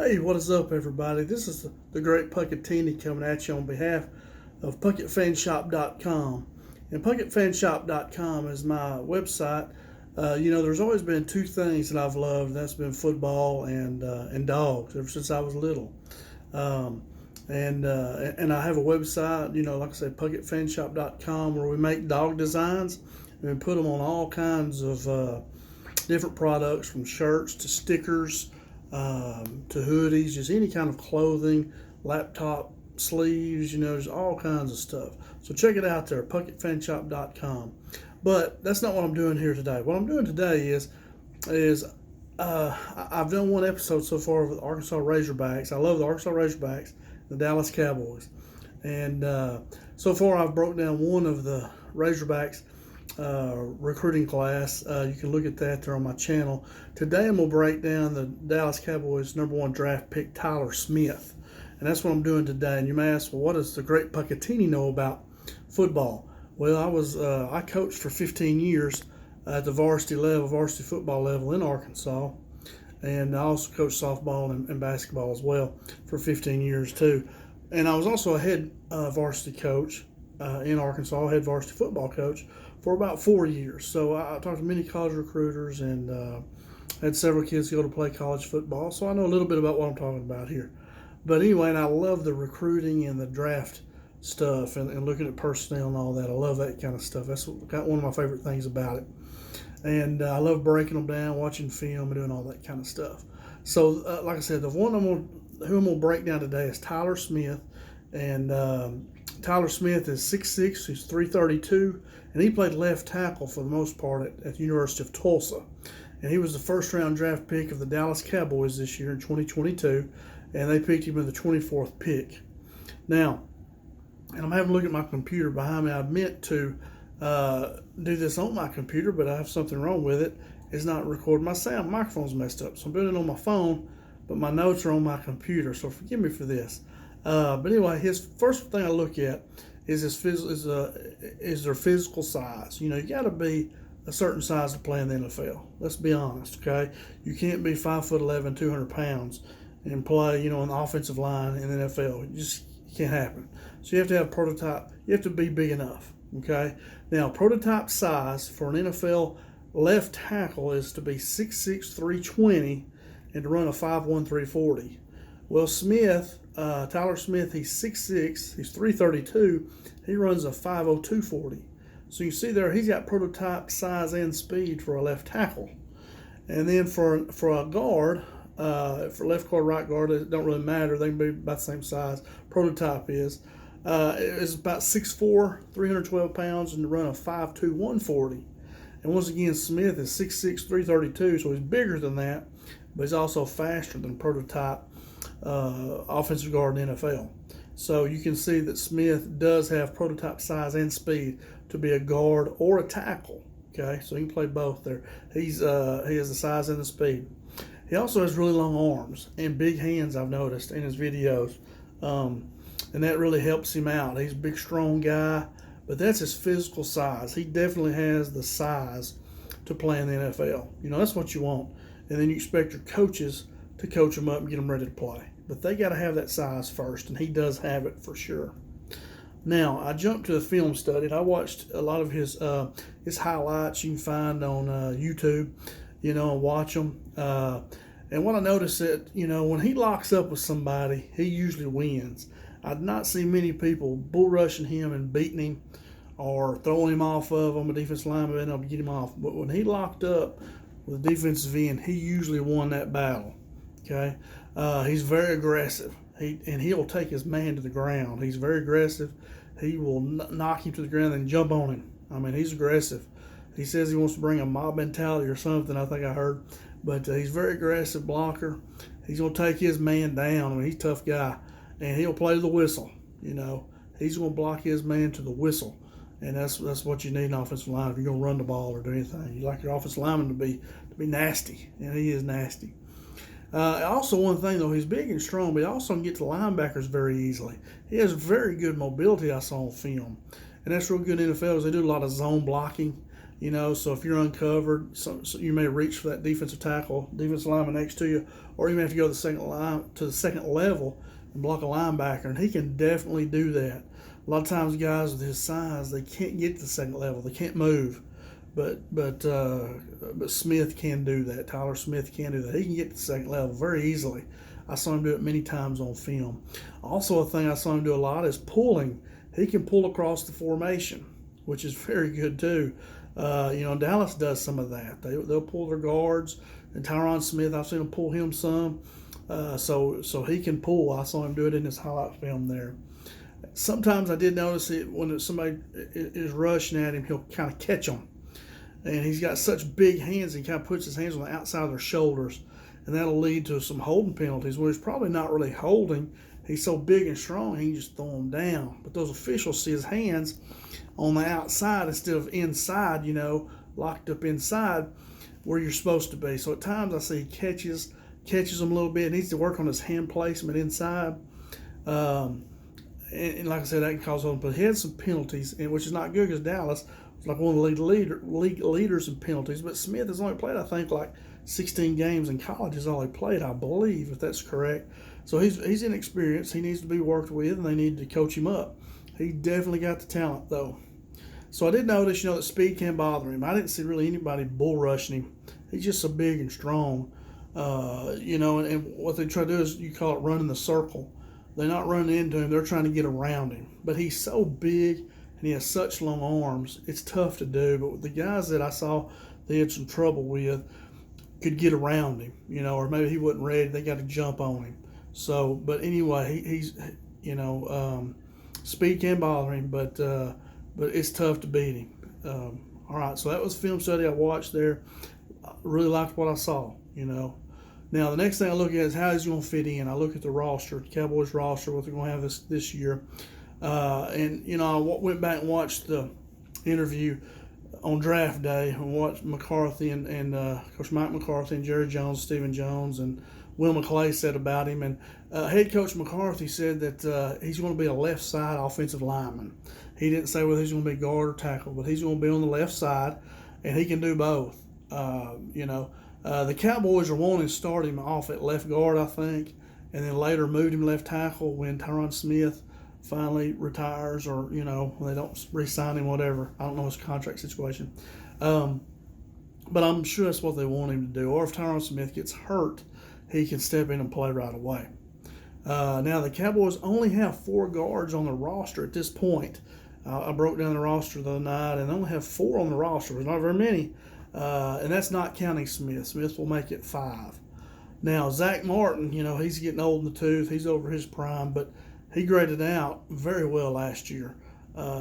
Hey, what is up, everybody? This is the great Puckatini coming at you on behalf of PuckettFanShop.com. And PuckettFanShop.com is my website. There's always been two things that I've loved, and that's been football and dogs ever since I was little. And I have a website, like I said, PuckettFanShop.com, where we make dog designs and we put them on all kinds of different products, from shirts to stickers to hoodies, just any kind of clothing, laptop sleeves, there's all kinds of stuff. So check it out there, PuckettFanShop.com. But that's not what I'm doing here today. What I'm doing today is I've done one episode so far with Arkansas Razorbacks. I love the Arkansas Razorbacks, the Dallas Cowboys. And so far I've broke down one of the Razorbacks recruiting class. You can look at that there on my channel. Today I'm going to break down the Dallas Cowboys #1 draft pick, Tyler Smith. And that's what I'm doing today. And you may ask, well, what does the great Puckatini know about football? Well, I coached for 15 years at the varsity football level in Arkansas. And I also coached softball and basketball as well for 15 years too. And I was also a head varsity coach in Arkansas, head varsity football coach for about 4 years. So I talked to many college recruiters and had several kids go to play college football. So I know a little bit about what I'm talking about here. But anyway, and I love the recruiting and the draft stuff and looking at personnel and all that. I love that kind of stuff. That's one of my favorite things about it. And I love breaking them down, watching film, and doing all that kind of stuff. So, like I said, the one who I'm going to break down today is Tyler Smith. And Tyler Smith is 6'6", he's 332, and he played left tackle for the most part at the University of Tulsa. And he was the first-round draft pick of the Dallas Cowboys this year in 2022, and they picked him in the 24th pick. Now, and I'm having a look at my computer behind me. I meant to do this on my computer, but I have something wrong with it. It's not recording my sound. My microphone's messed up, so I'm doing it on my phone, but my notes are on my computer, so forgive me for this. But anyway, his first thing I look at is their physical size. You got to be a certain size to play in the NFL. Let's be honest, okay? You can't be 5'11", 200 pounds and play, on the offensive line in the NFL. It can't happen. So you have to have prototype. You have to be big enough, okay? Now, prototype size for an NFL left tackle is to be 6'6", 320, and to run a 5'1", 340. Well, Tyler Smith, he's 6'6", he's 332, he runs a 5'0", 240. So you see there, he's got prototype size and speed for a left tackle. And then for a guard, for left guard, right guard, it don't really matter. They can be about the same size. Prototype is about 6'4", 312 pounds, and to run a 5'2", 140. And once again, Smith is 6'6", 332, so he's bigger than that, but he's also faster than prototype offensive guard in the NFL. So you can see that Smith does have prototype size and speed to be a guard or a tackle. Okay, so he can play both there. He has the size and the speed. He also has really long arms and big hands, I've noticed in his videos, and that really helps him out. He's a big, strong guy, but that's his physical size. He definitely has the size to play in the NFL. That's what you want. And then you expect your coaches to coach him up and get him ready to play. But they got to have that size first, and he does have it for sure. Now, I jumped to the film study, and I watched a lot of his highlights you can find on YouTube, and watch them. And what I noticed that, when he locks up with somebody, he usually wins. I'd not seen many people bull rushing him and beating him or throwing him off of him, a defensive lineman being able to get him off. But when he locked up with a defensive end, he usually won that battle. Okay, he's very aggressive. He'll take his man to the ground. He's very aggressive. He will knock him to the ground and jump on him. I mean, he's aggressive. He says he wants to bring a mob mentality or something, I think I heard. But he's a very aggressive blocker. He's going to take his man down. I mean, he's a tough guy. And he'll play to the whistle. He's going to block his man to the whistle. And that's what you need in offensive line if you're going to run the ball or do anything. You like your offensive lineman to be nasty, and he is nasty. Also, one thing, though, he's big and strong, but he also can get to linebackers very easily. He has very good mobility, I saw on film. And that's real good in the NFL. They do a lot of zone blocking. So if you're uncovered, so you may reach for that defensive lineman next to you, or you may have to go to the second level and block a linebacker, and he can definitely do that. A lot of times, guys with his size, they can't get to the second level. They can't move, but Smith can do that. Tyler Smith can do that. He can get to the second level very easily. I saw him do it many times on film. Also, a thing I saw him do a lot is pulling. He can pull across the formation, which is very good too. Dallas does some of that. They'll pull their guards, and Tyron Smith, I've seen him pull him some. So he can pull. I saw him do it in his highlight film there. Sometimes I did notice it when somebody is rushing at him, he'll kind of catch them. And he's got such big hands, he kind of puts his hands on the outside of their shoulders, and that'll lead to some holding penalties, where he's probably not really holding. He's so big and strong, he can just throw them down. But those officials see his hands on the outside instead of inside, locked up inside where you're supposed to be. So at times I see he catches them a little bit. He needs to work on his hand placement inside. And like I said, that can cause them. But he had some penalties, which is not good because Dallas was like one of the league leaders in penalties. But Smith has only played, I think, like 16 games in college is all he played, I believe, if that's correct. So he's inexperienced. He needs to be worked with, and they need to coach him up. He definitely got the talent, though. So I did notice, that speed can bother him. I didn't see really anybody bull rushing him. He's just so big and strong. And what they try to do is, you call it running the circle. They're not running into him. They're trying to get around him. But he's so big, and he has such long arms. It's tough to do. But the guys that I saw they had some trouble with could get around him, or maybe he wasn't ready. They got to jump on him. So, but anyway, he's speed can bother him, but it's tough to beat him. All right, so that was film study I watched there. I really liked what I saw, Now, the next thing I look at is how he's going to fit in. I look at the roster, the Cowboys roster, what they're going to have this year. I went back and watched the interview on draft day and watched McCarthy and Coach Mike McCarthy and Jerry Jones, Stephen Jones, and Will McClay said about him. And head coach McCarthy said that he's going to be a left side offensive lineman. He didn't say whether he's going to be guard or tackle, but he's going to be on the left side, and he can do both. The Cowboys are wanting to start him off at left guard, I think, and then later moved him left tackle when Tyron Smith finally retires, or when they don't re-sign him, whatever. I don't know his contract situation, but I'm sure that's what they want him to do. Or if Tyron Smith gets hurt, he can step in and play right away. Now the Cowboys only have 4 guards on the roster at this point. I broke down the roster the other night, and they only have 4 on the roster. There's not very many, and that's not counting Smith. Smith will make it 5. Now Zach Martin, he's getting old in the tooth. He's over his prime, but he graded out very well last year.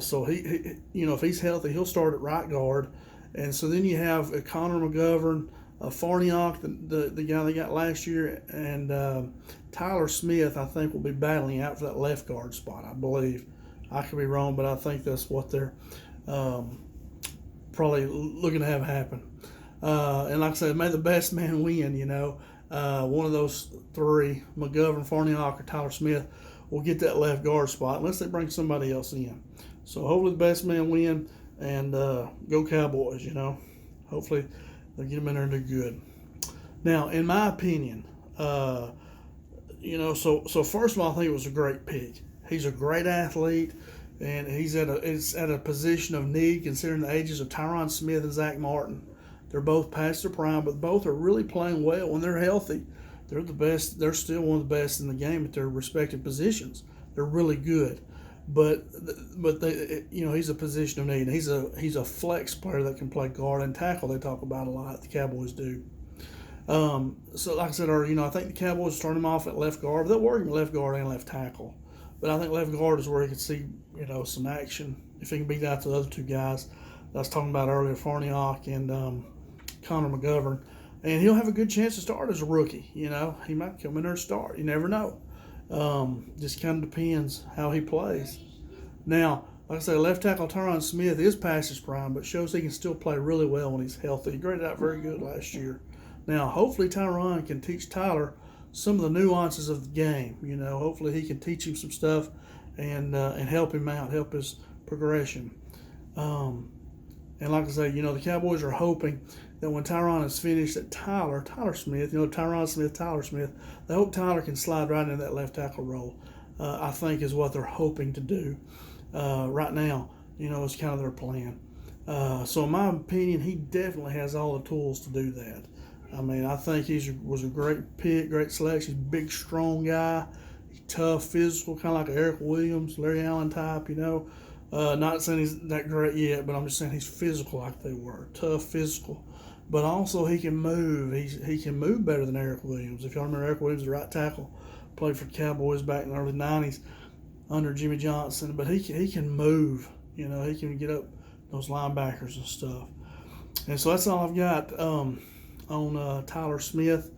So he if he's healthy, he'll start at right guard. And so then you have Connor McGovern, Farniok, the guy they got last year, and Tyler Smith, I think, will be battling out for that left guard spot, I believe. I could be wrong, but I think that's what they're probably looking to have happen. And like I said, may the best man win, one of those 3, McGovern, Farniok, or Tyler Smith, will get that left guard spot unless they bring somebody else in. So hopefully the best man win, and go Cowboys, Hopefully they'll get them in there and do good. Now, in my opinion, so first of all, I think it was a great pick. He's a great athlete, and he's at a position of need considering the ages of Tyron Smith and Zach Martin. They're both past their prime, but both are really playing well when they're healthy. They're the best. They're still one of the best in the game at their respective positions. They're really good, but they, he's a position of need. He's a flex player that can play guard and tackle. They talk about a lot. The Cowboys do. So like I said earlier, I think the Cowboys start him off at left guard. They'll work him at left guard and left tackle, but I think left guard is where he can see some action if he can beat out the other 2 guys that I was talking about earlier, Farniok and Connor McGovern. And he'll have a good chance to start as a rookie. He might come in there and start. You never know. Just kind of depends how he plays. Now, like I say, left tackle Tyron Smith is past his prime, but shows he can still play really well when he's healthy. He graded out very good last year. Now, hopefully Tyron can teach Tyler some of the nuances of the game. Hopefully he can teach him some stuff and help him out, help his progression. And like I say, the Cowboys are hoping that when Tyron is finished, that Tyler Smith, Tyler Smith, they hope Tyler can slide right into that left tackle role. I think is what they're hoping to do right now. It's kind of their plan. So in my opinion, he definitely has all the tools to do that. I mean, I think he was a great pick, great selection. He's a big, strong guy, tough, physical, kind of like Eric Williams, Larry Allen type. Not saying he's that great yet, but I'm just saying he's physical like they were, tough, physical. But also he can move. He can move better than Eric Williams. If y'all remember, Eric Williams, the right tackle, played for the Cowboys back in the early '90s under Jimmy Johnson. But he can move. He can get up those linebackers and stuff. And so that's all I've got on Tyler Smith.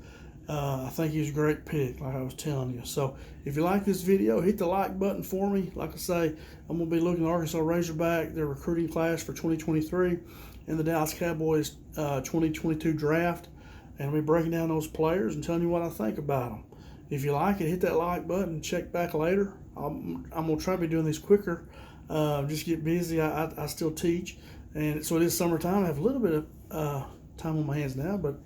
I think he's a great pick, like I was telling you. So if you like this video, hit the like button for me. Like I say, I'm going to be looking at Arkansas Razorback, their recruiting class for 2023, and the Dallas Cowboys 2022 draft. And I'll be breaking down those players and telling you what I think about them. If you like it, hit that like button. Check back later. I'm going to try to be doing these quicker. Just get busy. I still teach. And so it is summertime. I have a little bit of time on my hands now, but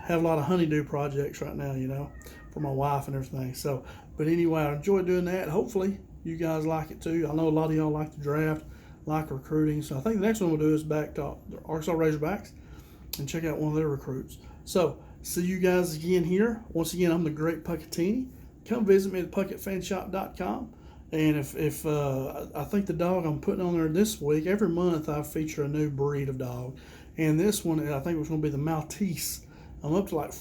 have a lot of honeydew projects right now, for my wife and everything. So, but anyway, I enjoy doing that. Hopefully you guys like it too. I know a lot of y'all like the draft, like recruiting. So I think the next one we'll do is back to the Arkansas Razorbacks and check out one of their recruits. So see you guys again here. Once again, I'm the Great Puckatini. Come visit me at pucketfanshop.com. And if I think the dog I'm putting on there this week, every month I feature a new breed of dog. And this one, I think it was going to be the Maltese. I'm up to like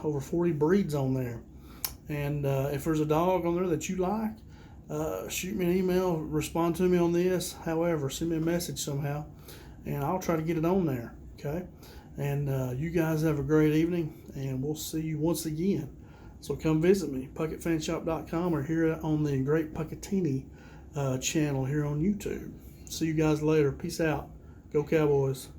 over 40 breeds on there. And if there's a dog on there that you like, shoot me an email, respond to me on this. However, send me a message somehow, and I'll try to get it on there, okay? And you guys have a great evening, and we'll see you once again. So come visit me, pucketfanshop.com, or here on the Great Puckatini channel here on YouTube. See you guys later. Peace out. Go Cowboys.